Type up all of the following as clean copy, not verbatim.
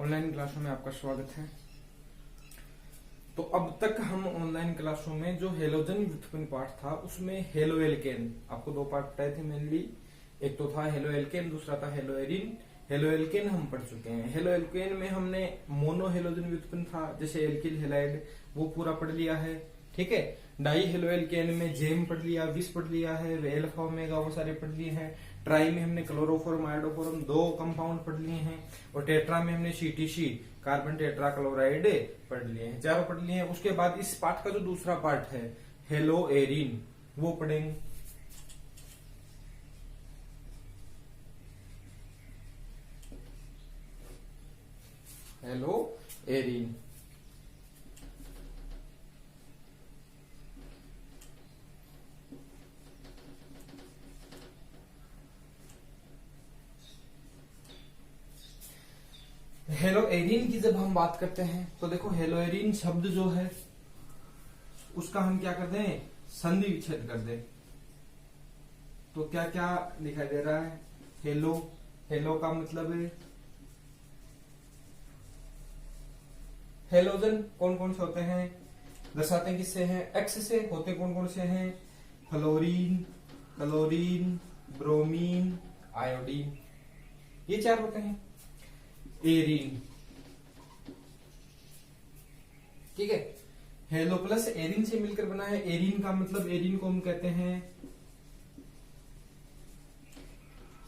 Online क्लासों में आपका स्वागत है। तो अब तक हम ऑनलाइन क्लासों में जो हेलोजन व्युत्पन्न पार्ट था उसमें हेलो एल्केन, आपको दो पार्ट बताए थे मेनली। एक तो था हेलो एल्केन, दूसरा था हेलो एरिन। हेलो एल्केन हम पढ़ चुके हैं। हेलो एल्केन में हमने मोनो हेलोजन व्युत्पन्न था जैसे एल्किल हेलाइड, वो पूरा पढ़ लिया है। ठीक है। डाई हेलो एल्केन में जेम पढ़ लिया, विस पढ़ लिया है, एल्फा ओमेगा वो सारे पढ़ लिए हैं। ट्राई में हमने क्लोरोफॉर्म आयोडोफॉर्म दो कंपाउंड पढ़ लिए हैं। और टेट्रा में हमने सीटीसी कार्बन टेट्रा क्लोराइड पढ़ लिए हैं, चारों पढ़ लिए हैं। उसके बाद इस पार्ट का जो दूसरा पार्ट है हेलो एरिन, वो पढ़ेंगे। हेलो एरिन हेलो एरिन की जब हम बात करते हैं तो देखो हेलो एरिन शब्द जो है उसका हम क्या कर दें, संधि विच्छेद कर दें। तो क्या क्या दिखाई दे रहा है, हेलो, हेलो का मतलब है हेलोजन कौन कौन से होते हैं, दर्शाते हैं किससे हैं, एक्स से। होते कौन कौन से हैं, फ्लोरीन, क्लोरीन, ब्रोमीन, आयोडीन, ये चार होते हैं। एरिन, ठीक है, हेलो प्लस एरिन से मिलकर बना है। एरिन का मतलब, एरिन को हम कहते हैं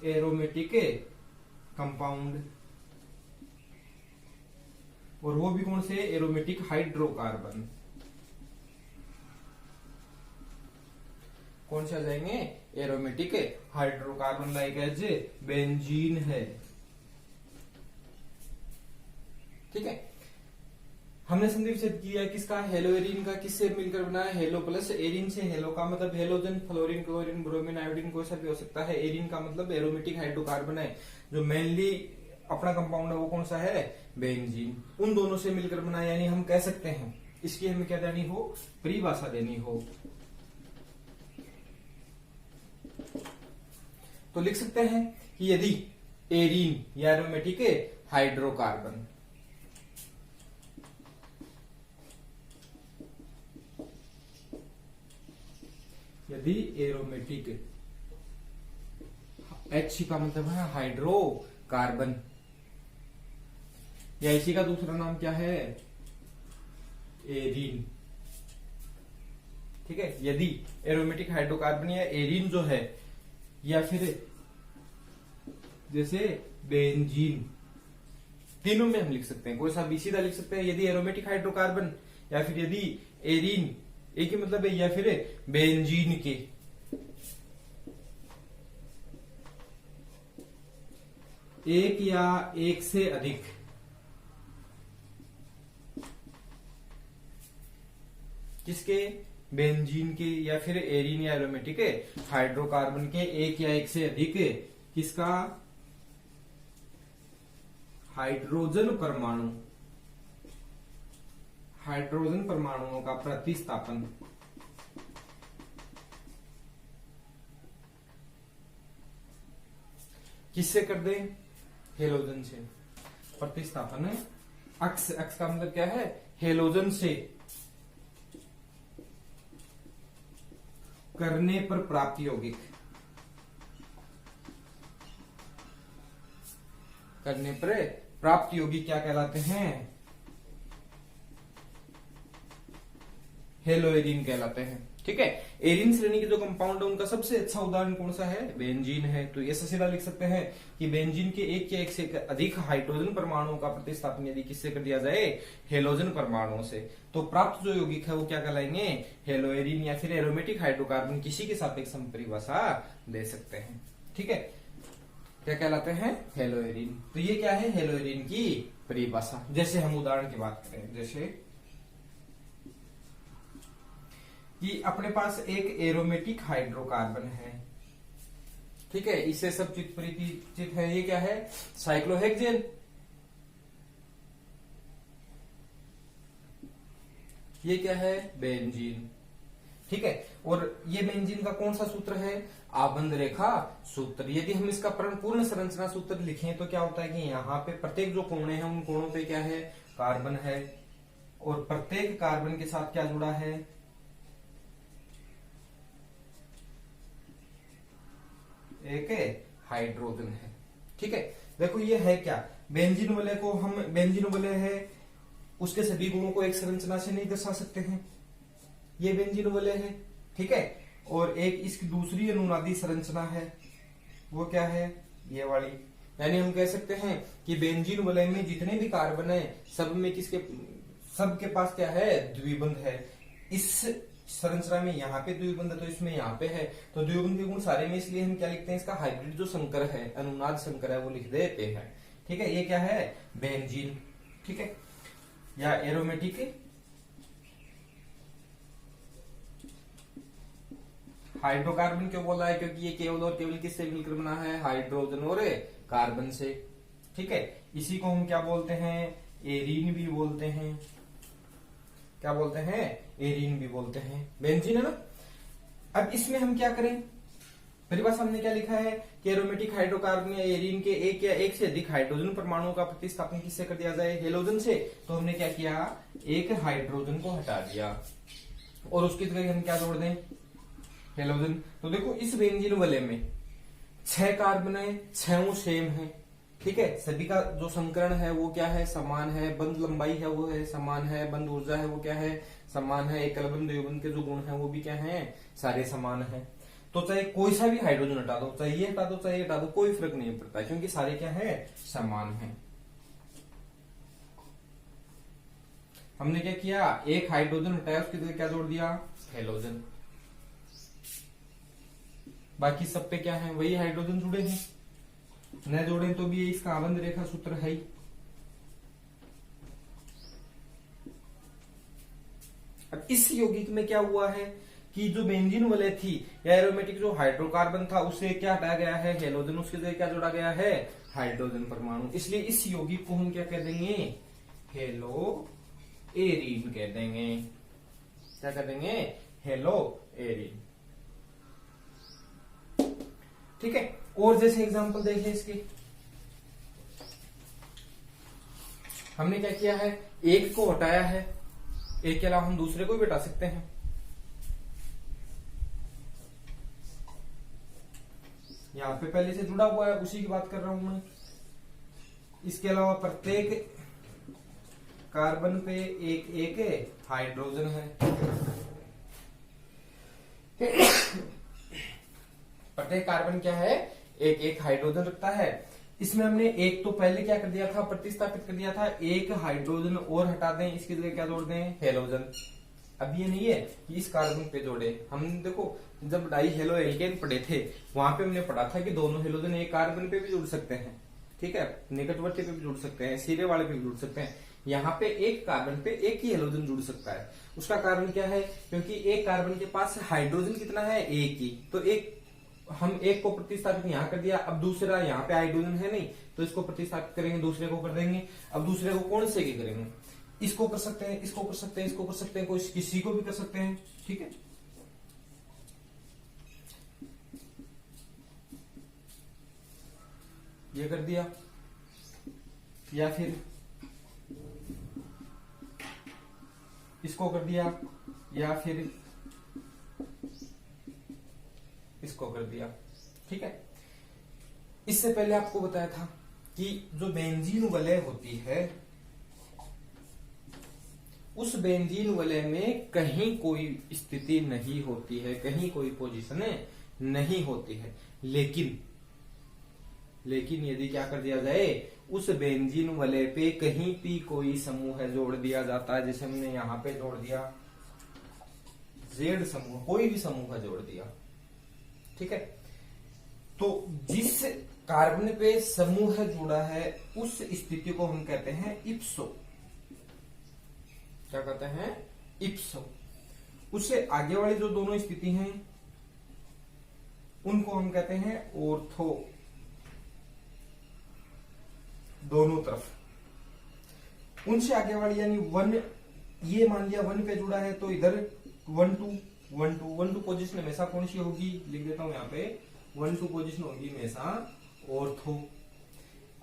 एरोमेटिक कंपाउंड, और वो भी कौन से, एरोमेटिक हाइड्रोकार्बन। कौन से आ जाएंगे, aromatic hydrocarbon, like as benzene है। ठीक है। हमने संधि विच्छेद किया किसका, हेलो एरिन का। किससे मिलकर बना है, हेलो प्लस एरिन से। हेलो का मतलब halogen, fluorine, chlorine, bromine, iodine कोई सा भी हो सकता है। एरिन का मतलब एरोमेटिक हाइड्रोकार्बन है। जो मेनली अपना कंपाउंड है वो कौन सा है, बेंजीन। उन दोनों से मिलकर बना, यानी हम कह सकते हैं इसकी हमें क्या देनी हो, परिभाषा देनी हो। तो लिख सकते हैं कि यदि एरिन या एरोमेटिक हाइड्रोकार्बन यदि एरोमेटिक, H का मतलब है हाइड्रोकार्बन, या इसी का दूसरा नाम क्या है, एरिन। ठीक है। यदि एरोमेटिक हाइड्रोकार्बन या एरिन जो है, या फिर जैसे बेंजीन, तीनों में हम लिख सकते हैं, कोई सा भी सीधा लिख सकते हैं। यदि एरोमेटिक हाइड्रोकार्बन, या फिर यदि एरिन, एक ही मतलब है, या फिर बेंजीन के एक या एक से अधिक किसके, बेंजीन के, या फिर एरिन या एरोमेटिक हाइड्रोकार्बन के एक या एक से अधिक किसका, हाइड्रोजन परमाणु, हाइड्रोजन परमाणुओं का प्रतिस्थापन किससे कर दें, हेलोजन से। प्रतिस्थापन है अक्स, अक्स का मतलब क्या है, हेलोजन से करने पर प्राप्त यौगिक, करने पर प्राप्त यौगिक क्या कहलाते हैं, हेलो एरिन कहलाते हैं। ठीक है। एरिन श्रेणी के जो कंपाउंड है उनका सबसे अच्छा उदाहरण कौन सा है, बेंजीन है। तो ये सीधा लिख सकते हैं कि बेंजीन के एक या एक से अधिक हाइड्रोजन परमाणुओं का प्रतिस्थापन यदि किससे कर दिया जाए, हेलोजन परमाणुओं से, तो प्राप्त जो यौगिक है वो क्या कहलाएंगे, हेलो एरिन या फिर एरोमेटिक हाइड्रोकार्बन। किसी के सापेक्ष हम परिभाषा दे सकते हैं। ठीक है। क्या कहलाते हैं, हेलो एरिन। तो ये क्या है, हेलो एरिन की परिभाषा। जैसे हम उदाहरण की बात करें, जैसे कि अपने पास एक एरोमेटिक हाइड्रोकार्बन है। ठीक है। इससे सब चित परिचित है। ये क्या है, साइक्लोहेक्सेन। ये क्या है, बेंजीन। ठीक है। और ये बेंजीन का कौन सा सूत्र है, आबंध रेखा सूत्र। यदि हम इसका पूर्ण संरचना सूत्र लिखें तो क्या होता है कि यहाँ पे प्रत्येक जो कोणे हैं उन कोणों पे क्या है, कार्बन है, और प्रत्येक कार्बन के साथ क्या जुड़ा है, एक हाइड्रोजन है। ठीक है, देखो ये है क्या, बेंजीन वाले को हम, बेंजीन वाले है उसके सभी गुणों को एक संरचना से नहीं दर्शा सकते हैं, ये बेंजीन वाले है। ठीक है, और एक इसकी दूसरी अनुनादी संरचना है, वो क्या है, ये वाली। यानी हम कह सकते हैं कि बेंजीन वलय में जितने भी कार्बन है सब में किसके, सबके पास क्या है, द्विबंध है। इस संरचना में यहाँ पे द्विबंध है तो इसमें यहाँ पे है, तो द्विबंध के गुण सारे में, इसलिए हम क्या लिखते हैं, इसका हाइब्रिड जो संकर है, अनुनाद संकर है, वो लिख देते हैं। ठीक है, ये क्या है, बेंजीन। ठीक है, या एरोमेटिक हाइड्रोकार्बन क्यों बोला है, क्योंकि ये केवल और केवल किससे मिलकर बना है, हाइड्रोजन और कार्बन से। ठीक है, इसी को हम क्या बोलते हैं, एरीन भी बोलते हैं। क्या बोलते हैं, एरीन भी बोलते हैं, बेंजीन है ना। अब इसमें हम क्या करें, परिभाषा हमने क्या लिखा है कि एरोमेटिक हाइड्रोकार्बन या एरीन के एक या एक से अधिक हाइड्रोजन परमाणुओं का प्रतिस्थापन किससे कर दिया जाए, हेलोजन से। तो हमने क्या किया, एक हाइड्रोजन को हटा दिया और उसकी जगह हम क्या जोड़ दें, हेलोजन। तो देखो इस बेंजीन वाले में 6 कार्बन है, 6 सेम है। ठीक है, सभी का जो संकरण है वो क्या है, समान है। बंध लंबाई है वो है समान है, बंध ऊर्जा है वो क्या है, समान है। एकल बंध द्विबंध के जो गुण है वो भी क्या है, सारे समान है। तो चाहे कोई सा भी हाइड्रोजन हटा दो, चाहे ये हटा दो चाहे ये हटा दो, कोई फर्क नहीं पड़ता क्योंकि सारे क्या है, समान है। हमने क्या किया, एक हाइड्रोजन हटाया, उसकी जगह क्या जोड़ दिया, हेलोजन। बाकी सब पे क्या है, वही हाइड्रोजन जुड़े हैं, न जोड़े तो भी ये इसका आबंध रेखा सूत्र है ही। अब इस यौगिक में क्या हुआ है कि जो बेंजीन वलय थी या एरोमेटिक जो हाइड्रोकार्बन था उससे क्या हटाया गया है, हेलोजन, उसके जगह क्या जोड़ा गया है, हाइड्रोजन परमाणु। इसलिए इस यौगिक को हम क्या कह देंगे, हेलो एरीन कह देंगे। क्या कह देंगे, हेलो एरीन। ठीक है, और जैसे एग्जांपल देखें इसके, हमने क्या किया है, एक को हटाया है, एक के अलावा हम दूसरे को भी हटा सकते हैं। यहां पे पहले से जुड़ा हुआ है, उसी की बात कर रहा हूं मैं। इसके अलावा प्रत्येक कार्बन पे एक एक हाइड्रोजन है। प्रत्येक कार्बन क्या है, एक एक हाइड्रोजन रखता है। इसमें हमने एक तो पहले क्या कर दिया था, प्रतिस्थापित कर दिया था, एक हाइड्रोजन और हटा दें, इसकी जगह क्या जोड़ दें, हेलोजन। अब ये नहीं है कि इस कार्बन पे जोड़े, हमने देखो जब डाई हेलो एल्केन पढ़े थे वहां पे हमने पढ़ा था कि दोनों हेलोजन एक कार्बन पे भी जुड़ सकते हैं। ठीक है, निकटवर्ती पे भी जुड़ सकते हैं, सिरे वाले पे भी जुड़ सकते हैं। यहाँ पे एक कार्बन पे एक ही हेलोजन जुड़ सकता है। उसका कारण क्या है, क्योंकि एक कार्बन के पास हाइड्रोजन कितना है, एक ही। तो एक, हम एक को प्रतिस्थापित यहाँ कर दिया, अब दूसरा यहाँ पे हाइड्रोजन है नहीं तो इसको प्रतिस्थापित करेंगे, दूसरे को कर देंगे। अब दूसरे को कौन से की करेंगे, इसको कर सकते हैं, इसको कर सकते हैं, इसको कर सकते हैं, कोई किसी को भी कर सकते हैं। ठीक है, ये कर दिया, या फिर इसको कर दिया, या फिर इसको कर दिया। ठीक है, इससे पहले आपको बताया था कि जो बेंजीन वलय होती है उस बेंजीन वलय में कहीं कोई स्थिति नहीं होती है, कहीं कोई पोजीशन नहीं होती है। लेकिन यदि क्या कर दिया जाए, उस बेंजीन वलय पे कहीं भी कोई समूह जोड़ दिया जाता है, जैसे हमने यहां पे जोड़ दिया जेड समूह, कोई भी समूह जोड़ दिया। ठीक है, तो जिस कार्बन पे समूह जुड़ा है उस स्थिति को हम कहते हैं इप्सो। क्या कहते हैं, इप्सो। उससे आगे वाली जो दोनों स्थिति हैं उनको हम कहते हैं ऑर्थो, दोनों तरफ। उनसे आगे वाली यानी वन, ये मान लिया वन पे जुड़ा है तो इधर 1 2 1 2 पोजीशन हमेशा कौन सी होगी, लिख देता हूं यहाँ पे 1 2 पोजीशन होगी हमेशा ऑर्थो।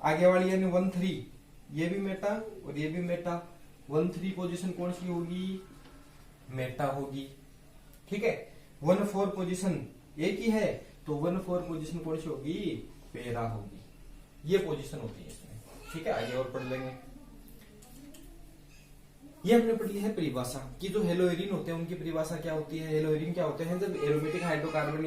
आगे वाली यानी 1 3 ये भी मेटा और ये भी मेटा, 1 3 पोजीशन कौन सी होगी, मेटा होगी। ठीक है, 1 4 पोजीशन एक ही है तो 1 4 पोजीशन कौन सी होगी, पेरा होगी। ये पोजीशन होती है इसमें। ठीक है, आगे और पढ़ लेंगे। ये हमने पढ़ी है परिभाषा कि जो हेलोएरिन होते हैं उनकी परिभाषा क्या होती है। हेलोएरिन क्या होते हैं, जब एरोमेटिक हाइड्रोकार्बन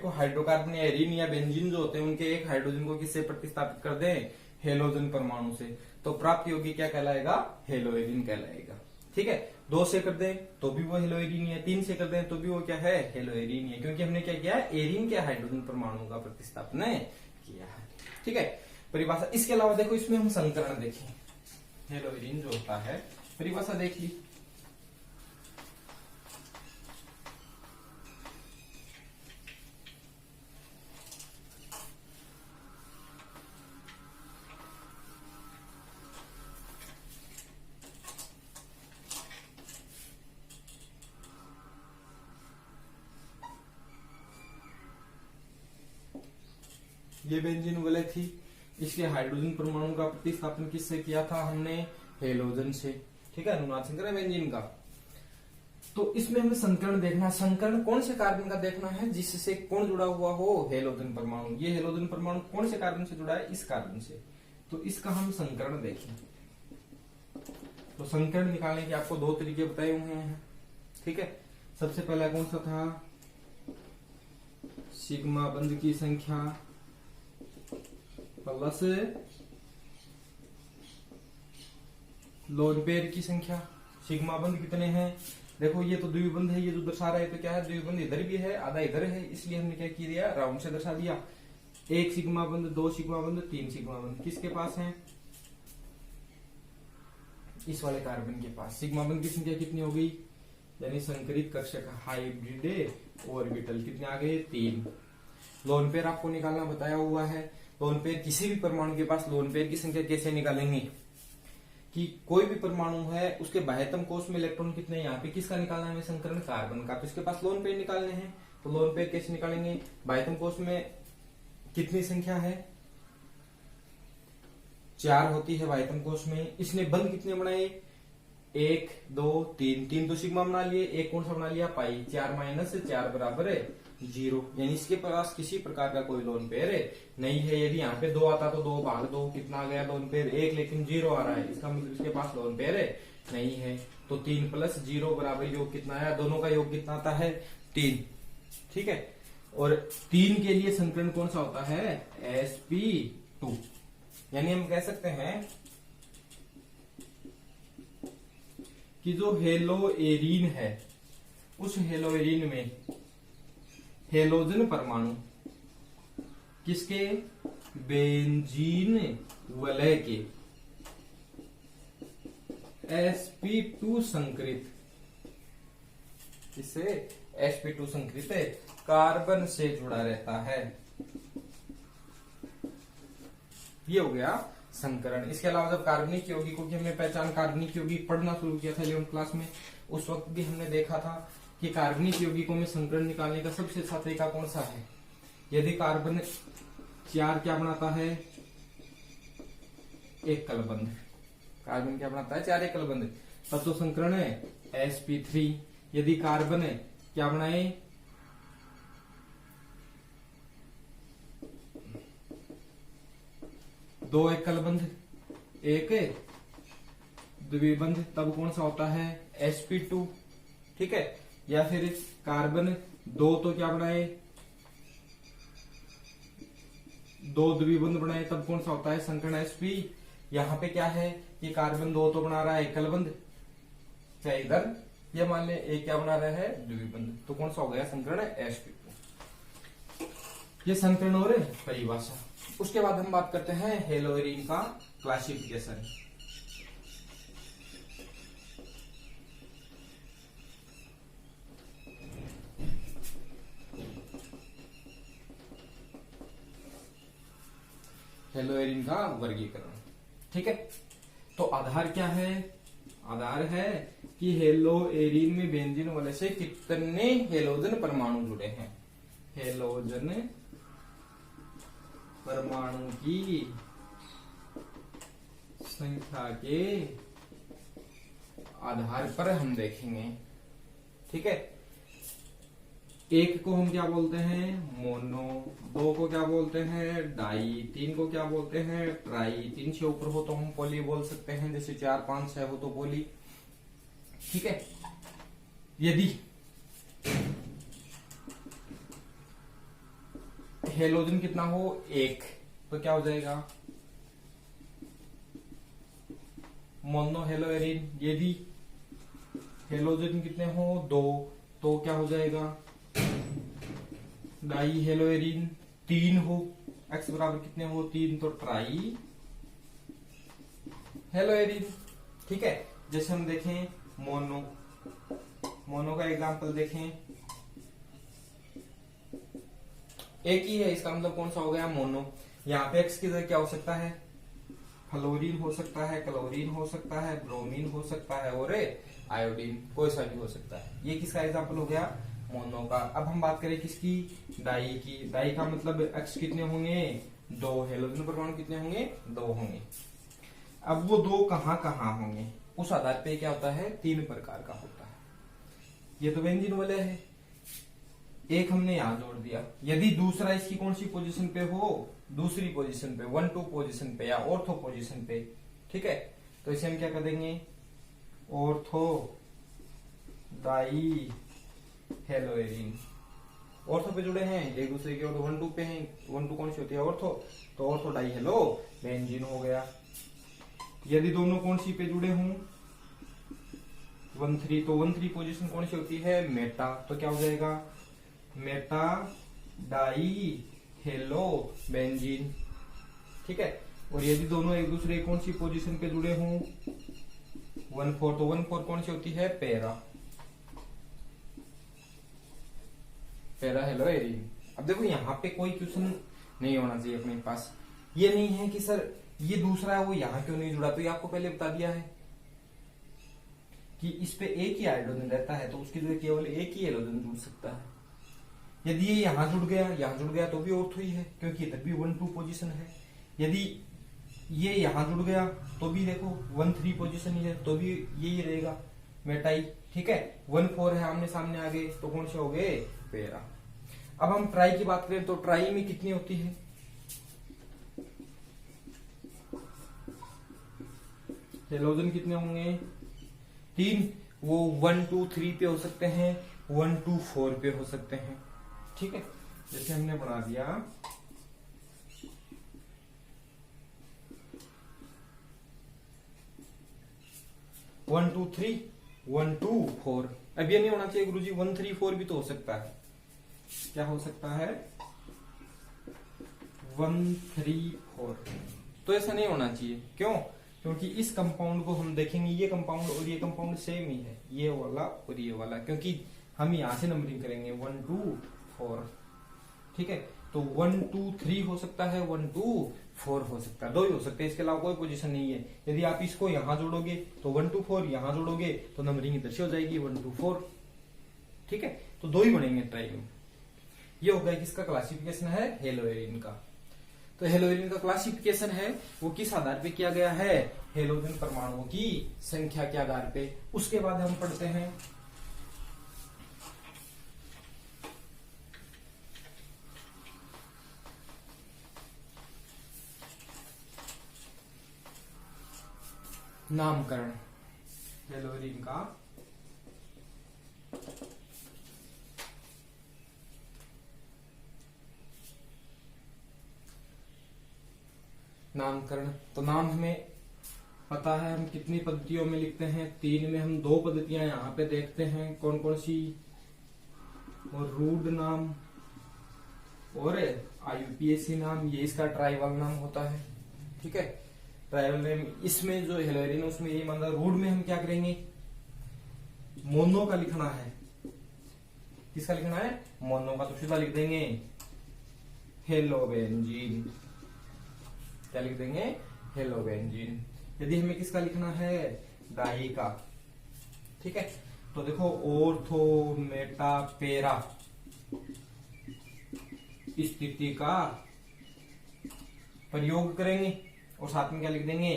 हाइड्रोकार्बन या एरिन या बेंजीन जो होते हैं उनके एक हाइड्रोजन को किससे प्रतिस्थापित कर दें, हेलोजन परमाणु से, तो प्राप्त योगी क्या कहलाएगा, हेलोएरिन कहलाएगा। ठीक है, 2 से कर दें तो भी वो हेलोएरिन है, 3 से कर दें तो भी वो क्या है, हेलोएरिन है, क्योंकि हमने क्या किया, एरिन के हाइड्रोजन परमाणु का प्रतिस्थापन किया है। ठीक है, परिभाषा। इसके अलावा देखो इसमें हम संकरण देखें, हेलोएरिन जो होता है परिभाषा देख ली। ये बेंजीन वाले थी, इसके हाइड्रोजन परमाणु का प्रतिस्थापन किससे किया था हमने, हेलोजन से। ठीक है, अनुनाद संकरण बेंजीन का। तो इसमें हमें संकरण देखना है, संकरण कौन से कार्बन का देखना है जिससे कौन जुड़ा हुआ हो, हेलोजन परमाणु। ये हेलोजन परमाणु कौन से कार्बन से जुड़ा है, इस कार्बन से, तो इसका हम संकरण देखें। तो संकरण निकालने के आपको 2 तरीके बताए हुए हैं। ठीक है, सबसे पहला कौन सा था, सिग्मा बंध की संख्या प्लस लोन पेयर की संख्या। सिग्मा बंध कितने हैं, देखो ये तो द्विबंध है, ये जो दर्शा रहा है तो क्या है, द्विबंध इधर भी है आधा इधर है, इसलिए हमने क्या किया, राउंड से दर्शा दिया। 1 सिग्मा बंध, 2 सिग्मा बंध, 3 सिग्मा बंध किसके पास है, इस वाले कार्बन के पास। सिग्मा बंध की संख्या कितनी हो गई, यानी संकरित कक्षक हाइब्रिड ऑर्बिटल कितने आ गए, 3। लोन पेयर आपको निकालना बताया हुआ है। लोन पेयर किसी भी परमाणु के पास लोन पेयर की संख्या कैसे निकालेंगे, कि कोई भी परमाणु है उसके बाह्यतम कोश में इलेक्ट्रॉन कितने, यहाँ पे किसका निकालना है हमें, संकरण कार्बन का, तो इसके पास लोन पेयर निकालने हैं। तो लोन पेयर कैसे निकालेंगे, बाह्यतम कोश में कितनी संख्या है, 4 होती है बाह्यतम कोश में। इसने बंध कितने बनाए, 1 2 3, 3 तो सिग्मा बना लिए, एक कौन सा बना लिया, पाई। 4 माइनस 4 बराबर है 0, यानी इसके पास किसी प्रकार का कोई लोन पेयर नहीं है। यदि यहाँ पे 2 आता तो 2 भाग 2 कितना आ गया, लोन पेयर 1, लेकिन 0 आ रहा है, इसका मतलब इसके पास लोन पेयर नहीं है। तो 3 + 0 बराबर योग कितना आया, दोनों का योग कितना आता है, 3। ठीक है, और 3 के लिए संकरण कौन सा होता है, sp2, यानी हम कह सकते हैं कि जो हेलोएरिन है उस हेलोएरिन में हेलोजन परमाणु किसके, बेंजीन वलय के sp2 संकरित, इससे sp2 संकरित कार्बन से जुड़ा रहता है। ये हो गया संकरण। इसके अलावा जब कार्बनिक यौगिकों की हमने पहचान, कार्बनिक यौगिक पढ़ना शुरू किया था 11th क्लास में, उस वक्त भी हमने देखा था कि कार्बनिक यौगिकों में संकरण निकालने का सबसे अच्छा तरीका कौन सा है। यदि कार्बन 4 क्या बनाता है, एक कलबंध, कार्बन क्या बनाता है, 4 एक कलबंध, तब तो संकरण है sp3। यदि कार्बन क्या बनाए, 2 एक कलबंध, एक द्विबंध, तब कौन सा होता है, sp2। ठीक है, या फिर कार्बन 2 तो क्या बनाए, 2 द्विबंध बनाए, तब कौन सा होता है, संकरण sp। यहाँ पे क्या है कि कार्बन 2 तो बना रहा है एकलबंध, चाहे इधर ये मान ले एक क्या बना रहा है, द्विबंध, तो कौन सा हो गया, संकरण sp2। ये संकरण और परिभाषा। उसके बाद हम बात करते हैं हेलोएरिन का क्लासिफिकेशन। हेलोएरिन का वर्गीकरण। ठीक है, तो आधार क्या है, आधार है कि हेलो एरिन में बेंजीन वाले से कितने हेलोजन परमाणु जुड़े हैं। हेलोजन परमाणु की संख्या के आधार पर हम देखेंगे। ठीक है, एक को हम क्या बोलते हैं, मोनो। दो को क्या बोलते हैं, डाई। तीन को क्या बोलते हैं, ट्राई। तीन से ऊपर हो तो हम पॉली बोल सकते हैं, जैसे 4 5 6 हो तो पॉली। ठीक है, यदि हेलोजन कितना हो, 1, तो क्या हो जाएगा, मोनो हेलो एरिन। यदि हेलोजन कितने हो, 2, तो क्या हो जाएगा, डाई हेलो एरिन। 3 हो, x बराबर कितने हो, 3, तो ट्राई हेलो एरिन। ठीक है, जैसे हम देखें मोनो, मोनो का एग्जांपल देखें, एक ही है, इसका मतलब कौन सा हो गया, मोनो। यहाँ पे x की जगह क्या हो सकता है, फ्लोरीन हो सकता है, क्लोरीन हो सकता है, ब्रोमीन हो सकता है और आयोडीन, कोई सा भी हो सकता है। ये किसका एग्जांपल हो गया, मोनो का। अब हम बात करें किसकी, डाई की। डाई का मतलब x कितने होंगे, 2। हेलोजन परमाणु कितने होंगे, 2 होंगे। अब वो 2 कहां कहां होंगे, उस आधार पे क्या होता है, 3 प्रकार का होता है। ये तो बेंजीन वाले है, एक हमने यहां जोड़ दिया। यदि दूसरा इसकी कौन सी पोजीशन पे हो, दूसरी पोजीशन पे, 1 2 पोजीशन पे या ऑर्थो पोजीशन पे। ठीक है, तो इसे हम क्या कर देंगे, ortho di hello Erin. Ortho पे जुड़े हैं, एक दूसरे के, और 1 2 पे हैं। 1 2 कौन सी होती है, ऑर्थो, तो ऑर्थो डाई हेलो बेंजीन हो गया। यदि दोनों कौन सी पे जुड़े हों, 1 3, तो 1 3 पोजीशन कौन सी होती है, मेटा, तो क्या हो जाएगा, मेटा डाई हेलो बेंजीन। ठीक है, और यदि दोनों एक दूसरे कौन सी पोजीशन पे जुड़े हों, 1 4, तो 1 4 कौन सी होती है, पैरा, पैरा हेलो एरिन। अब देखो यहाँ पे कोई क्वेश्चन नहीं होना चाहिए अपने पास, ये नहीं है कि सर ये दूसरा है वो यहाँ क्यों नहीं जुड़ा, तो ये आपको पहले बता दिया है कि इस पे एक ही हाइड्रोजन रहता है, तो उसकी जगह केवल एक ही हेलोजन जुड़ सकता है। यदि ये यहाँ जुड़ गया तो भी ऑर्थो ही है, क्योंकि इधर भी 1 2 पोजीशन है। यदि ये यहाँ जुड़ गया तो भी देखो 1 3 पोजीशन ही है, तो भी यही रहेगा, मेटाई। ठीक है, 1 4 है, आमने सामने आ गए, तो कौन से हो गए, पैरा। अब हम ट्राई की बात करें तो ट्राई में कितनी होती है, हेलोजन कितने होंगे, 3। वो 1 2 3 पे हो सकते हैं, 1 2 4 पे हो सकते हैं। ठीक है, जैसे हमने बना दिया 1 2 3 1 2 4। अब ये नहीं होना चाहिए गुरुजी, 1 3 4 भी तो हो सकता है। क्या हो सकता है, 1 3 4, तो ऐसा नहीं होना चाहिए। क्यों, क्योंकि इस कंपाउंड को हम देखेंगे, ये कंपाउंड और ये कंपाउंड सेम ही है, ये वाला और ये वाला, क्योंकि हम यहां से नंबरिंग करेंगे 1 2 4। ठीक है, तो 1 2 3 हो सकता है, 1 2 4 हो सकता है, 2 ही हो सकते हैं, इसके अलावा कोई पोजीशन नहीं है। यदि आप इसको यहां जोड़ोगे तो 1 2 4, यहां जोड़ोगे तो नंबरिंग इधर से हो जाएगी 1 2 4। ठीक है, तो 2 ही बनेंगे ट्राई में। ये हो गया किसका क्लासिफिकेशन है, हेलो एरिन का। तो हेलो एरिन का क्लासिफिकेशन है वो किस आधार पे किया गया है, हेलोजन परमाणुओं की संख्या के आधार पे। उसके बाद हम पढ़ते हैं नामकरण हेलो एरिन का। नामकरण, तो नाम हमें पता है, हम कितनी पद्धतियों में लिखते हैं, 3 में हम 2 पद्धतियां यहाँ पे देखते हैं, कौन कौन सी, और रूड नाम और IUPAC नाम, ये इसका ट्राइवल नाम होता है। ठीक है, ट्राइवल नेम, इसमें जो हेलो एरिन उसमें ये मतलब रूड में हम क्या करेंगे, मोनो का लिखना है। किसका लिखना है, मोनो का, तो सीधा लिख देंगे हेलो बेंजीन। क्या लिख देंगे, हेलो बेंजीन। यदि हमें किसका लिखना है, डाई का। ठीक है, तो देखो ऑर्थो मेटा पेरा स्थिति का प्रयोग करेंगे और साथ में क्या लिख देंगे,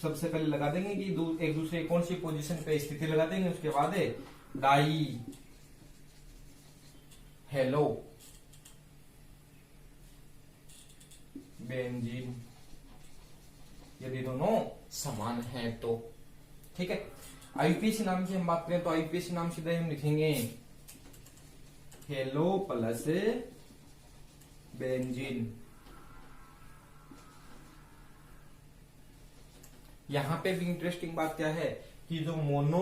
सबसे पहले लगा देंगे कि एक दूसरे कौन सी पोजीशन पे स्थिति लगा देंगे, उसके बाद डाई हेलो बेंजीन, यदि दोनों समान है तो। ठीक है, आईपीसी नाम की हम बात करें तो आईपीसी नाम सीधे हम लिखेंगे हेलो प्लस बेंजीन। यहां पे भी इंटरेस्टिंग बात क्या है कि जो मोनो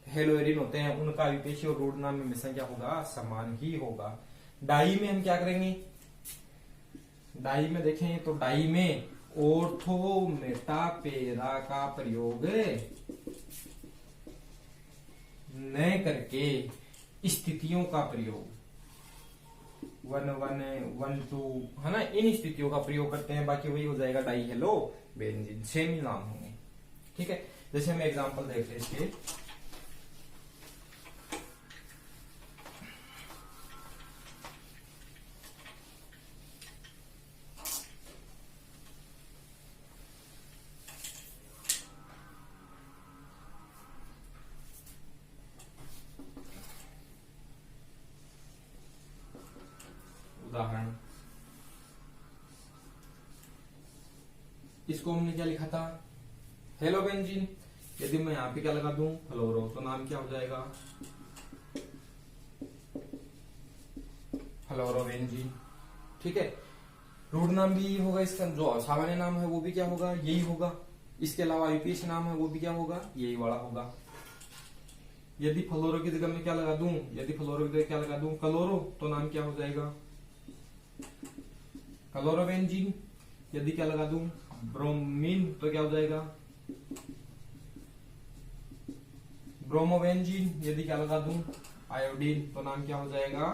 हेलोएरिन होते हैं उनका आईपीसी और रूट नाम में हमेशा क्या होगा, समान ही होगा। डाई में हम क्या करेंगे, डाई में देखें तो डाई में ऑर्थो मेटा पेरा का प्रयोग न करके स्थितियों का प्रयोग 1 1 1 2 है ना, इन स्थितियों का प्रयोग करते हैं, बाकी वही हो जाएगा डाई हेलो बेंजीन, सेम ही नाम होंगे। ठीक है, जैसे हम एग्जांपल देखते हैं इसके, उदाहरण इसको हमने क्या लिखा था, हेलो बेंजीन। यदि मैं यहां पे क्या लगा दूं, फ्लोरो, तो नाम क्या हो जाएगा, फ्लोरो बेंजीन। ठीक है, रूट नाम भी होगा इसका, जो सामान्य नाम है वो भी क्या होगा, यही होगा। इसके अलावा आईपीएस नाम है वो भी क्या होगा, यही वाला होगा। यदि फ्लोरो की जगह में क्या लगा दूं, यदि फ्लोरो की जगह क्या लगा दूं, क्लोरो, तो नाम क्या हो जाएगा, क्लोरोबेंजीन। यदि क्या लगा दूं, ब्रोमीन, तो क्या हो जाएगा, ब्रोमोबेंजीन। यदि क्या लगा दूं, आयोडीन, तो नाम क्या हो जाएगा,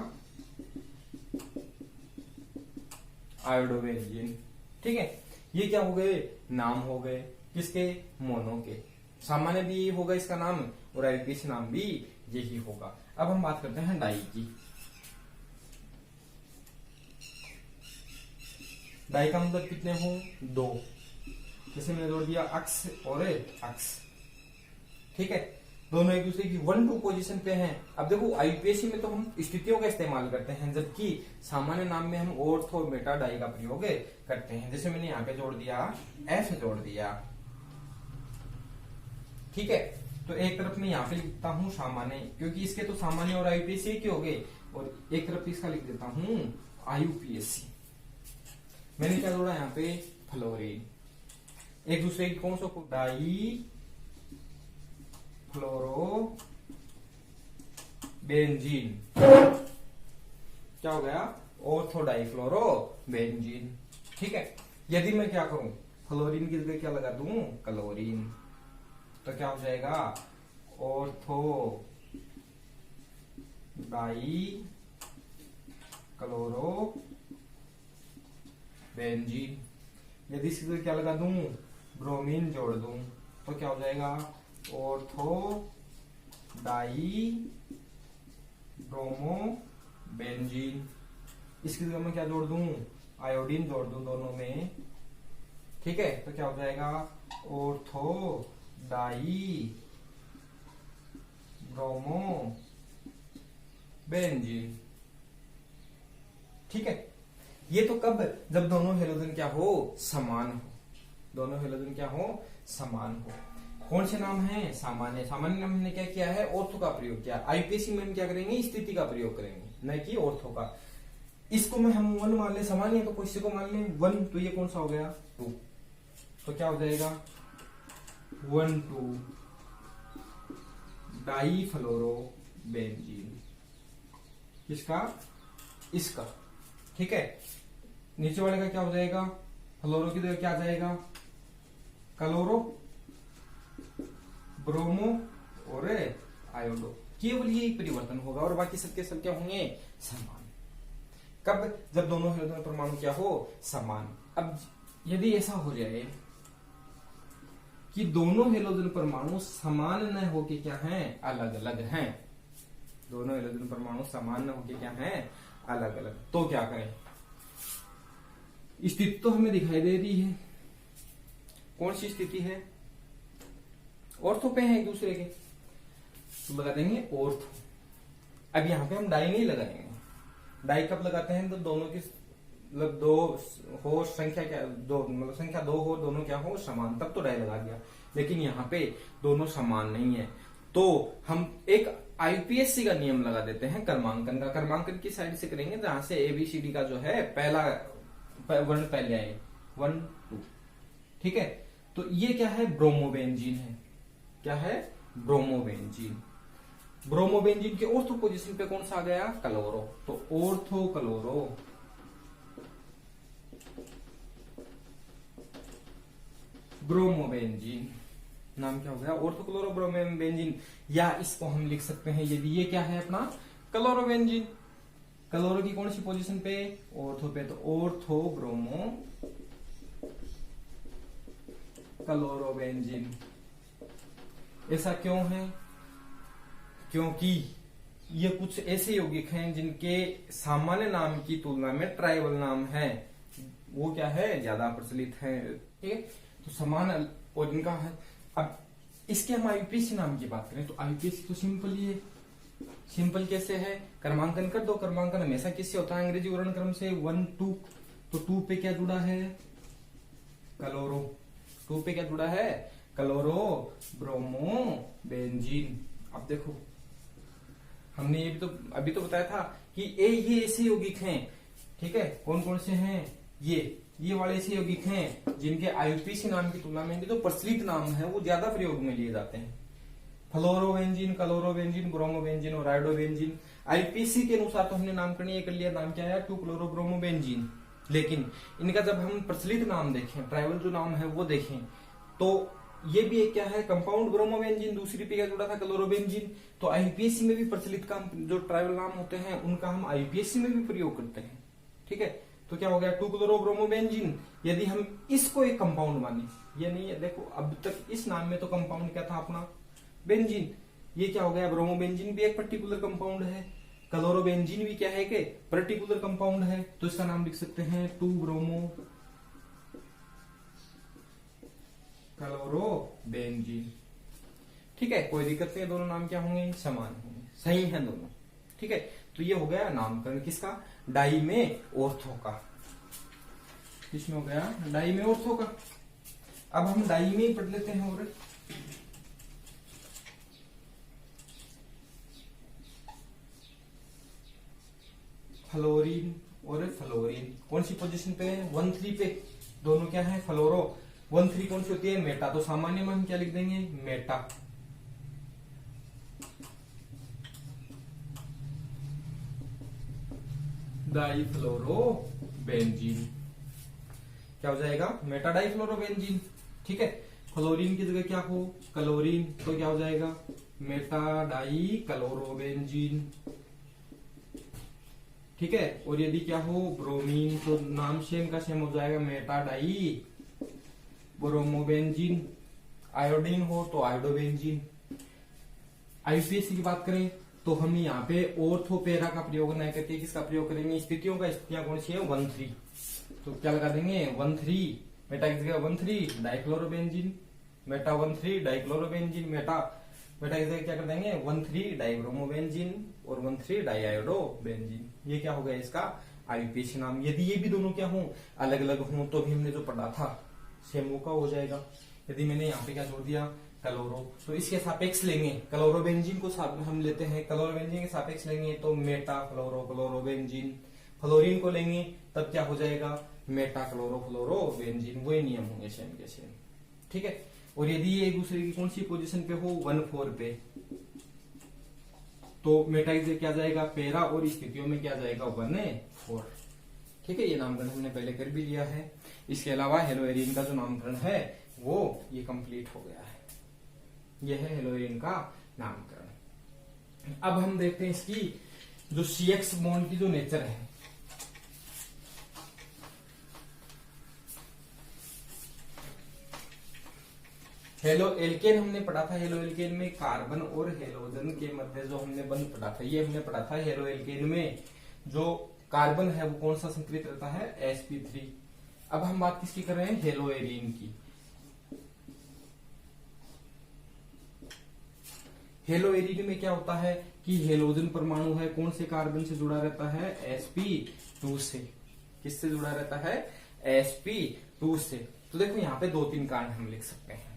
आयोडोबेंजीन। ठीक है, ये क्या हो गए, नाम हो गए किसके, मोनो के। सामान्य भी यही होगा इसका नाम और आईपीएस नाम भी यही होगा। अब हम बात करते हैं डाई की। डाई का मतलब कितने हो, 2। जैसे मैंने जोड़ दिया अक्स और अक्स। ठीक है, दोनों एक दूसरे की 1 2 पोजीशन पे हैं। अब देखो आईपीएसी में तो हम स्थितियों का इस्तेमाल करते हैं, जबकि सामान्य नाम में हम ऑर्थो मेटा डाई का प्रयोग करते हैं। जैसे मैंने यहाँ पे जोड़ दिया, एफ जोड़ दिया। ठीक है, तो एक तरफ मैं यहाँ पे लिखता हूँ सामान्य, क्योंकि इसके तो सामान्य और आईपीएसी के हो गए, और एक तरफ इसका लिख देता हूँ आईयूपीएसी। मैंने क्या जोड़ा यहाँ पे, फ्लोरीन। एक दूसरे की कौन सा, डाई फ्लोरो बेंजीन, क्या हो गया, ऑर्थो डाई फ्लोरो बेंजीन। ठीक है, यदि मैं क्या करूं, फ्लोरीन की जगह क्या लगा दूं, क्लोरीन, तो क्या हो जाएगा, ऑर्थो डाई क्लोरो बेंजीन। यदि इसकी जगह क्या लगा दूं, ब्रोमीन जोड़ दूं, तो क्या हो जाएगा, ऑर्थो डाई ब्रोमो बेंजीन। इसकी जगह मैं क्या जोड़ दूं, आयोडीन जोड़ दूं दोनों में। ठीक है, तो क्या हो जाएगा, ऑर्थो डाई ब्रोमो बेंजीन। ठीक है, ये तो कब, जब दोनों हेलोजन क्या हो, समान हो। दोनों हेलोजन क्या हो, समान हो। कौन से नाम है, सामान्य। सामान्य नाम हमने क्या किया है, ऑर्थो का प्रयोग किया। आईपीएसी में हम क्या करेंगे, स्थिति का प्रयोग करेंगे, न कि ऑर्थो का। इसको में हम 1 मान ले, सामान्य तो किसी को मान ले 1, तो ये कौन सा हो गया, 2, तो क्या हो जाएगा, 1 2 डाई फ्लोरो बेंजीन। किसका, इसका। ठीक है, नीचे वाले का क्या हो जाएगा, फ्लोरो की जगह क्या आ जाएगा, क्लोरो ब्रोमो और आयोडो। केवल ये परिवर्तन होगा और बाकी सबके सब क्या होंगे, समान। कब, जब दोनों हाइड्रोजन परमाणु क्या हो, समान। अब यदि ऐसा हो जाए कि दोनों हेलोजन परमाणु समान न होके क्या हैं, अलग अलग हैं। दोनों हेलोजन परमाणु समान न होके क्या हैं, अलग अलग। तो क्या करें, स्थिति तो हमें दिखाई दे रही है, कौन सी स्थिति है, ऑर्थो पे है एक दूसरे के, तो लगा देंगे ऑर्थो। अब यहां पे हम डाई नहीं लगाएंगे, डाई कब लगाते हैं तो दोनों की मतलब दो हो संख्या क्या, दो मतलब संख्या दो हो, दोनों क्या हो समान, तब तो डाई लगा दिया। लेकिन यहाँ पे दोनों समान नहीं है, तो हम एक आईपीएससी का नियम लगा देते हैं क्रमांकन का। क्रमांकन की साइड से करेंगे जहां से एबीसीडी का जो है पहला वर्ण पहले आए, 1 2, ठीक है। तो ये क्या है, ब्रोमोबेंजीन है। क्या है, ब्रोमोबेंजीन। ब्रोमोबेंजीन के ऑर्थो पोजीशन पे कौन सा आ गया, क्लोरो। तो ऑर्थो क्लोरो ब्रोमोबेंजीन, नाम क्या हो गया, ऑर्थो क्लोरो ब्रोमोबेंजीन। या इसको हम लिख सकते हैं, यदि ये क्या है अपना क्लोरोबेंजीन, क्लोरो की कौन सी पोजीशन पे, ऑर्थो पे, तो ऑर्थो ब्रोमो क्लोरोबेंजीन। ऐसा क्यों है, क्योंकि ये कुछ ऐसे यौगिक हैं जिनके सामान्य नाम की तुलना में ट्राइबल नाम है, वो क्या है, ज्यादा प्रचलित है, ठीक है। तो समान और इनका है। अब इसके हम आईपीएससी नाम की बात करें तो आईपीएससी तो सिंपल ही है। सिंपल कैसे है, क्रमांकन कर दो, क्रमांकन हमेशा किससे होता है, अंग्रेजी वर्ण क्रम से, 1 2। तो 2 पे क्या जुड़ा है, क्लोरो। 2 पे क्या जुड़ा है, क्लोरो ब्रोमो बेंजीन। अब देखो हमने ये भी तो अभी तो बताया था कि ये ऐसे यौगिक हैं, ठीक है। कौन कौन से हैं, ये वाले ऐसे यौगिक हैं जिनके आईपीएससी नाम की तुलना में जो प्रचलित नाम है वो ज्यादा प्रयोग में लिए जाते हैं। फ्लोरोबेंजीन, क्लोरोबेंजीन, ब्रोमोबेंजीन और आयोडोबेंजीन। आईपीएससी के अनुसार तो हमने नामकरण ये कर लिया, नाम क्या है, 2 क्लोरोब्रोमोबेंजीन। लेकिन इनका जब हम प्रचलित नाम देखें, ट्राइबल जो नाम है वो देखें, तो ये भी एक क्या है, कंपाउंड ब्रोमोबेंजीन। दूसरी पे क्या जुड़ा था, क्लोरोबेंजीन। तो आईपीएससी में भी प्रचलित का जो ट्राइबल नाम होते हैं उनका हम आईपीएससी में भी प्रयोग करते हैं, ठीक है। तो क्या हो गया, 2 क्लोरोब्रोमोबेंजीन। यदि हम इसको एक कंपाउंड माने, ये नहीं है, देखो अब तक इस नाम में तो कंपाउंड क्या था अपना, बेंजीन। ये क्या हो गया, ब्रोमोबेंजीन भी एक पर्टिकुलर कंपाउंड है, क्लोरोबेंजीन भी क्या है कि पर्टिकुलर कंपाउंड है। तो इसका नाम लिख सकते हैं 2 ब्रोमो क्लोरोबेंजीन, ठीक है। कोई दिक्कत नहीं है, दोनों नाम क्या होंगे, समान होंगे, सही है दोनों, ठीक है। तो ये हो गया नामकरण किसका, डाई में ऑर्थो का। किसमें हो गया, डाई में ऑर्थो का। अब हम डाई में ही पढ़ लेते हैं, और फ्लोरीन और फ्लोरीन कौन सी पोजीशन पे है, 1 3 पे। दोनों क्या है, फ्लोरो। 1 3 कौन सी होती है, मेटा। तो सामान्य में हम क्या लिख देंगे, मेटा। डाइफ्लोरोबेंजीन क्या हो जाएगा, मेटा डाइफ्लोरोबेंजीन, ठीक है। फ्लोरीन की जगह क्या हो, क्लोरीन, तो क्या हो जाएगा, मेटा डाई क्लोरोबेंजीन, ठीक है। और यदि क्या हो, ब्रोमीन, तो नाम सेम का सेम हो जाएगा, मेटा डाई ब्रोमोबेंजीन। आयोडीन हो तो आयोडोबेंजीन। आईपीएससी की बात करें तो हम यहाँ पे ऑर्थोपेरा का प्रयोग नहीं करके किसका प्रयोग करेंगे, स्थितियों का। स्थितियां कौन सी है, 1 3। तो क्या लगा देंगे, 1 3, मेटा की जगह 1 3 डाइक्लोरोबेंजीन, मेटा 1 3 डाइक्लोरोबेंजीन, मेटा की जगह क्या कर देंगे, 1 3 डाइब्रोमोबेंजीन और 1 3 डाइआयोडोबेंजीन। ये क्या हो गया इसका आईपीएससी नाम। यदि ये भी दोनों क्या हो, अलग अलग हो, तो भी हमने जो पढ़ा था सेम का हो जाएगा। यदि मैंने यहाँ पे क्या जोड़ दिया, क्लोरो, तो इसके सापेक्ष लेंगे, क्लोरोबेंजीन को हम लेते हैं, क्लोरोबेंजीन के सापेक्ष लेंगे तो मेटा फ्लोरो क्लोरोबेंजीन। फ्लोरीन को लेंगे तब क्या हो जाएगा, मेटा क्लोरो फ्लोरोबेंजीन। वही नियम होंगे सेम के सेम, ठीक है। और यदि ये एक दूसरे की कौन सी पोजीशन पे हो, 1 4 पे, तो मेटा की क्या जाएगा, पेरा, और स्थितियों में क्या जाएगा, 1 4, ठीक है। ये नामकरण हमने पहले कर भी लिया है। इसके अलावा हेलोएरिन का जो नामकरण है वो ये कंप्लीट हो गया है। यह है हेलोएरिन का नामकरण। अब हम देखते हैं इसकी जो CX बॉन्ड की जो नेचर है। हेलो एल्केन हमने पढ़ा था। हेलो एल्केन में कार्बन और हेलोजन के मध्य जो हमने बंध पढ़ा था, ये हमने पढ़ा था। हेलो एल्केन में जो कार्बन है वो कौन सा संकलित रहता है, sp3। अब हम बात किसकी कर रहे हैं, हेलो एरीन की। हेलो एरीन में क्या होता है कि हेलोजन परमाणु है कौन से कार्बन से जुड़ा रहता है, sp2 से। किससे जुड़ा रहता है, sp2 से। तो देखो यहाँ पे 2-3 कारण हम लिख सकते हैं।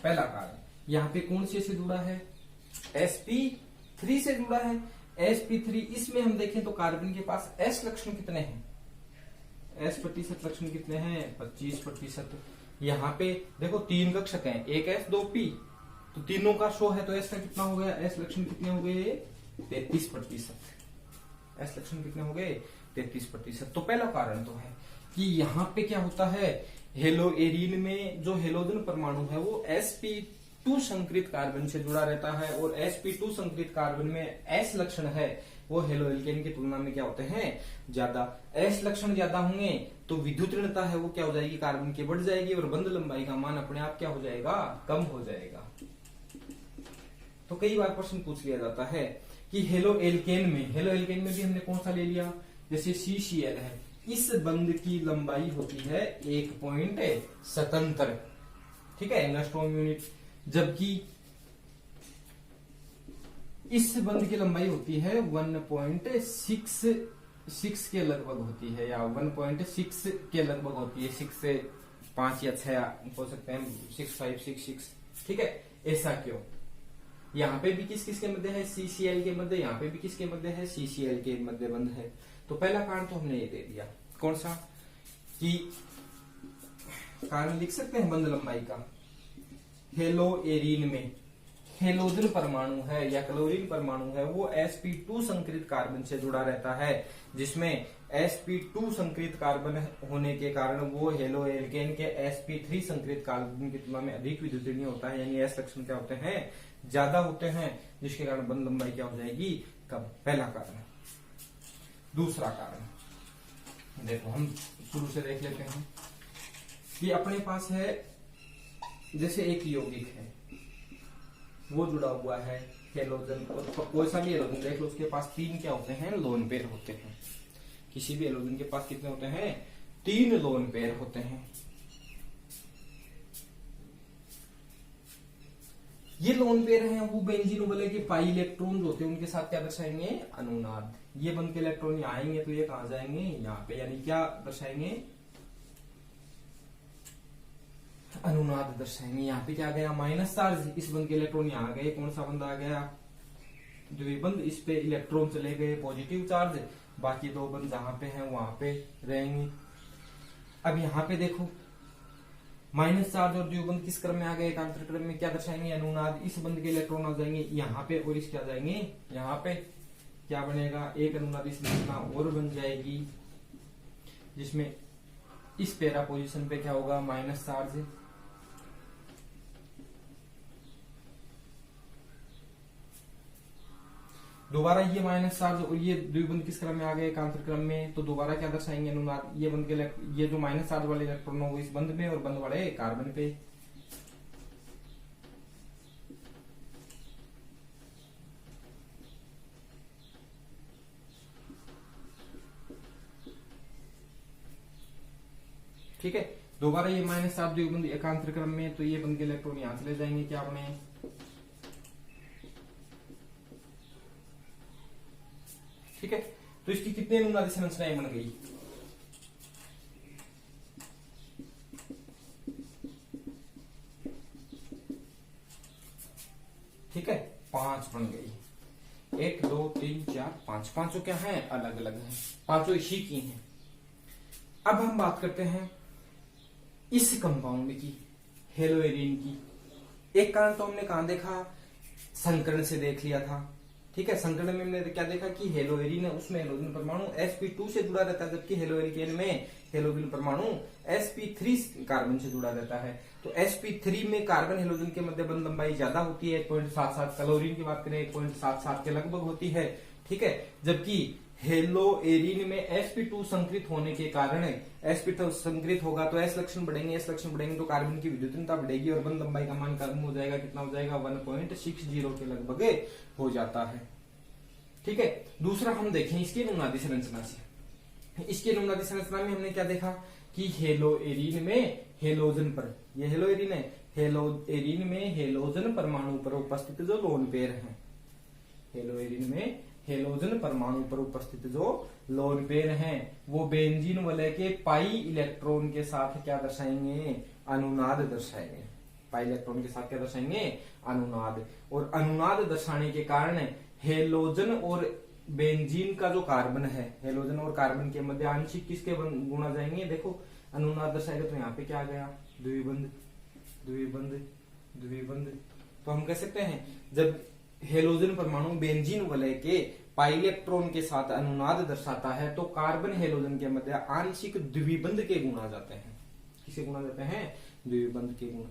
पहला कारण यहाँ पे कौन से जुड़ा है, sp3 से जुड़ा है। sp3 इसमें हम देखें तो कार्बन के पास s लक्षण कितने हैं, s प्रतिशत लक्षण कितने हैं, 25%। यहाँ पे देखो 3 कक्षक हैं, एक s 2 p, तो तीनों का शो है तो s का कितना हो गया, s लक्षण कितने हो गए, 33%। s लक्षण कितने हो गए, 33%। तो पहला कारण तो है कि यहाँ पे क्या होता है, हेलो एरीन में जो हेलोजन परमाणु है वो sp2 संकरित कार्बन से जुड़ा रहता है, और sp2 संकरित कार्बन में s लक्षण है वो हेलो एल्केन की तुलना में क्या होते हैं, ज्यादा। s लक्षण ज्यादा होंगे तो विद्युत ऋणता है वो क्या हो जाएगी, कार्बन की बढ़ जाएगी, और बंध लंबाई का मान अपने आप क्या हो जाएगा, कम हो जाएगा। तो कई बार प्रश्न पूछ लिया जाता है कि हेलो एल्केन में भी हमने कौन सा ले लिया, जैसे CCl है, इस बंध की लंबाई होती है 1.77, ठीक है, एंगस्ट्रॉम यूनिट, जबकि इस बंध की लंबाई होती है 1.66 के लगभग होती है, या 1.6 के लगभग होती है। 6 से 5 या 6 हो सकते हैं, 6566, ठीक है। ऐसा क्यों, यहाँ पे भी किस किस के मध्य है, CCl के मध्य, यहाँ पे भी किसके मध्य है, CCl के मध्य बंध है। तो पहला कारण तो हमने ये दे दिया, कौन सा, कि कारण लिख सकते हैं बंध लंबाई का। हेलो एरीन में हेलोजन परमाणु है या क्लोरीन परमाणु है वो sp2 संकरित कार्बन से जुड़ा रहता है, जिसमें sp2 संकरित कार्बन होने के कारण वो हेलो एल्केन के sp3 संकरित कार्बन की तुलना में अधिक विद्युतीय होता है, यानी s लक्षण क्या होते हैं, ज्यादा होते हैं, जिसके कारण बंध लंबाई क्या हो जाएगी, कम। पहला कारण। दूसरा कारण देखो हम शुरू से देख लेते हैं कि अपने पास है, जैसे एक यौगिक है वो जुड़ा हुआ है हेलोजन, कोई सा भी हेलोजन देख लो, उसके पास 3 क्या होते हैं, लोन पेयर होते हैं। किसी भी हेलोजन के पास कितने होते हैं, 3 लोन पेयर होते हैं। ये लोन पेयर हैं वो बेंजीन वाले के पाई इलेक्ट्रॉन होते हैं, उनके साथ क्या दर्शाएंगे, अनुनाद। ये बन के इलेक्ट्रॉन यहाँ आएंगे तो ये कहां जाएंगे, यहाँ पे, यानी क्या दर्शाएंगे, अनुनाद दर्शाएंगे। यहाँ पे क्या गया, माइनस चार्ज, इस बंद के इलेक्ट्रॉन यहाँ गए, कौन सा बंद आ गया, द्विबंध, इस पे इलेक्ट्रॉन चले गए पॉजिटिव चार्ज, बाकी 2 बंद जहां पे हैं वहां पे रहेंगे। अब यहाँ पे देखो माइनस चार्ज और द्विबंध किस क्रम में आ गए, एकांतर क्रम में, क्या दर्शाएंगे, अनुनाद। इस बंद के इलेक्ट्रॉन आ जाएंगे यहाँ पे और इसके आ जाएंगे यहाँ पे, क्या बनेगा, एक अनुनाद इस रचना और बन जाएगी, जिसमें इस पैरा पोजीशन पे क्या होगा, माइनस चार्ज। दोबारा ये माइनस चार्ज और ये द्विबंध किस क्रम में आ गए, एकांतर क्रम में, तो दोबारा क्या दर्शाएंगे, अनुनाद। ये बंद के ये जो माइनस चार्ज वाले इलेक्ट्रॉन हो इस बंध में और बंध वाले कार्बन पे। ठीक है, दोबारा ये माइनस चार्ज द्विबंध एकांतर क्रम में, तो ये बंध के इलेक्ट्रॉन यहां चले जाएंगे, क्या बने, ठीक है। तो इसकी कितने अनुनादी संरचनाएं बन गई, ठीक है, 5 बन गई। 1 2 3 4 5, पांचों क्या है, अलग अलग हैं, पांचों इसी की हैं। अब हम बात करते हैं इस कंपाउंड की, हेलो एरीन की। एक कारण तो हमने कहां देखा, संकरण से देख लिया था, ठीक है। संकरण में हमने क्या देखा कि हेलो एरीन है उसमें हेलोजन परमाणु sp2 से जुड़ा रहता है, जबकि हेलो एल्केन में हेलोजन परमाणु sp3 कार्बन से जुड़ा रहता है। तो sp3 में कार्बन हेलोजन के मध्य बंध लंबाई ज्यादा होती है, 1.77, क्लोरीन की बात करें 1.77 के लगभग होती है, ठीक है। जबकि हेलोएरिन में sp2 संकृत होने के कारण sp2 संकृत होगा तो s लक्षण बढ़ेंगे, s लक्षण बढ़ेंगे तो कार्बन की विद्युतता बढ़ेगी और बंध लंबाई का मान कम हो जाएगा। कितना हो जाएगा? 1.60 के लगभग हो जाता है। ठीक है, दूसरा हम देखें इसकी अनुनादी संरचना से। इसकी अनुनादी संरचना में हमने क्या देखा कि हेलोएरिन में हेलोजन पर, ये हेलोएरिन है, हेलोएरिन में हेलोजन परमाणु पर उपस्थित जो लोन पेयर है, हेलोएरिन में हेलोजन परमाणु पर उपस्थित जो लोन पेयर हैं वो बेंजीन वलय के पाई इलेक्ट्रॉन के साथ क्या दर्शाएंगे? अनुनाद दर्शाएंगे। पाई इलेक्ट्रॉन के साथ क्या दर्शाएंगे? अनुनाद। और अनुनाद दर्शाने के कारण हेलोजन और बेंजीन का जो कार्बन है, हेलोजन और कार्बन के मध्य आंशिक किसके गुणा जाएंगे? देखो अनुनाद दर्शाएगा तो यहाँ पे क्या आ गया? द्विबंध, द्विबंध, द्विबंध। तो हम कह सकते हैं जब हेलोजन परमाणु बेंजीन वलय के पाई इलेक्ट्रॉन के साथ अनुनाद दर्शाता है तो कार्बन हेलोजन के मध्य आंशिक द्विबंध के गुण आ जाते हैं। किसे गुण आ जाते हैं? द्विबंध के गुण।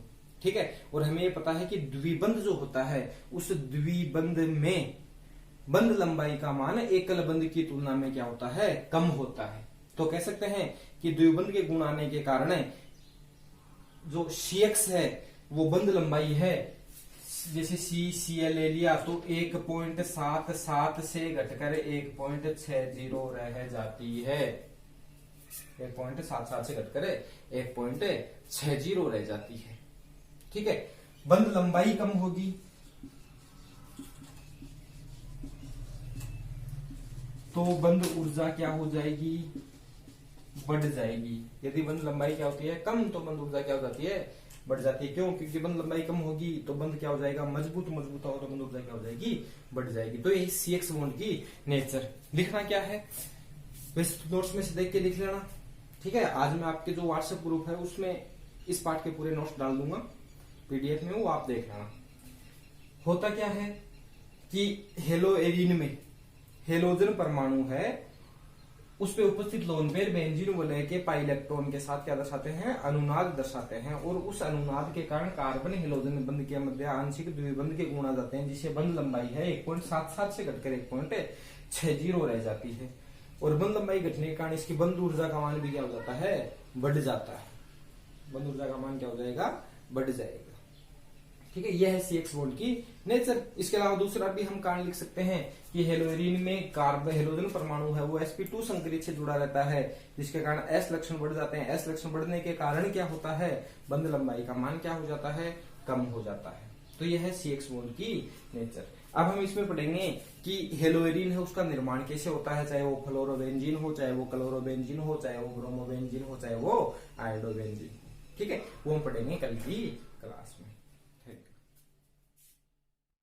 ठीक है, और हमें ये पता है कि द्विबंध जो होता है उस द्विबंध में बंध लंबाई का मान एकल बंध की तुलना में क्या होता है? कम होता है। तो कह सकते हैं कि द्विबंध के गुण आने के कारण जो CX है वो बंध लंबाई है, जैसे CCl ले लिया तो 1.77 से घटकर 1.60 रह जाती है। 1.77 से घटकर 1.60 रह जाती है। ठीक है, बंध लंबाई कम होगी तो बंध ऊर्जा क्या हो जाएगी? बढ़ जाएगी। यदि बंध लंबाई क्या होती है? कम, तो बंध ऊर्जा क्या हो जाती है? बढ़ जाती है। क्यों? क्योंकि बंध लंबाई कम होगी तो बंध क्या हो जाएगा? मजबूत, मजबूत होगा तो बंध ऊर्जा क्या हो जाएगी? बढ़ जाएगी। तो यही CX बॉन्ड की नेचर। लिखना क्या है? वैसे नोट्स में से देख के लिख लेना। ठीक है, आज मैं आपके जो व्हाट्सएप ग्रुप है उसमें इस पार्ट के पूरे नोट्स डाल दूंगा PDF में, वो आप देख लेना। होता क्या है कि हेलोएरिन में हेलोजन परमाणु है, उस पे उपस्थित लोन पेयर बेंजीन वलय के पाई इलेक्ट्रॉन के साथ क्या दर्शाते हैं? अनुनाद दर्शाते हैं। और उस अनुनाद के कारण कार्बन हेलोजन बंध के मध्य आंशिक द्विबंध के गुण आ जाते हैं, जिसे बंध लंबाई है 1.77 से घटकर 1.60 रह जाती है। और बंध लंबाई घटने के कारण इसकी बंध ऊर्जा का मान भी क्या हो जाता है? बढ़ जाता है। बंध ऊर्जा का मान क्या हो जाएगा? बढ़ जाएगा। ठीक है, यह है CX बॉन्ड की नेचर। इसके अलावा दूसरा भी हम कारण लिख सकते हैं कि हेलोएरिन में कार्बन हेलोजन परमाणु है वो sp2 संकरित से जुड़ा रहता है, जिसके कारण S लक्षण बढ़ जाते हैं। S लक्षण बढ़ने के कारण क्या होता है? बंध लंबाई का मान क्या हो जाता है? कम हो जाता है। तो यह है CX बॉन्ड की नेचर। अब हम इसमें पढ़ेंगे कि हेलोएरिन है उसका निर्माण कैसे होता है, चाहे वो फ्लोरोबेंजीन हो, चाहे वो क्लोरोबेंजीन हो, चाहे वो ब्रोमोबेंजीन हो, चाहे वो आयोडोबेंजीन। ठीक है, वो हम पढ़ेंगे कल की क्लास में।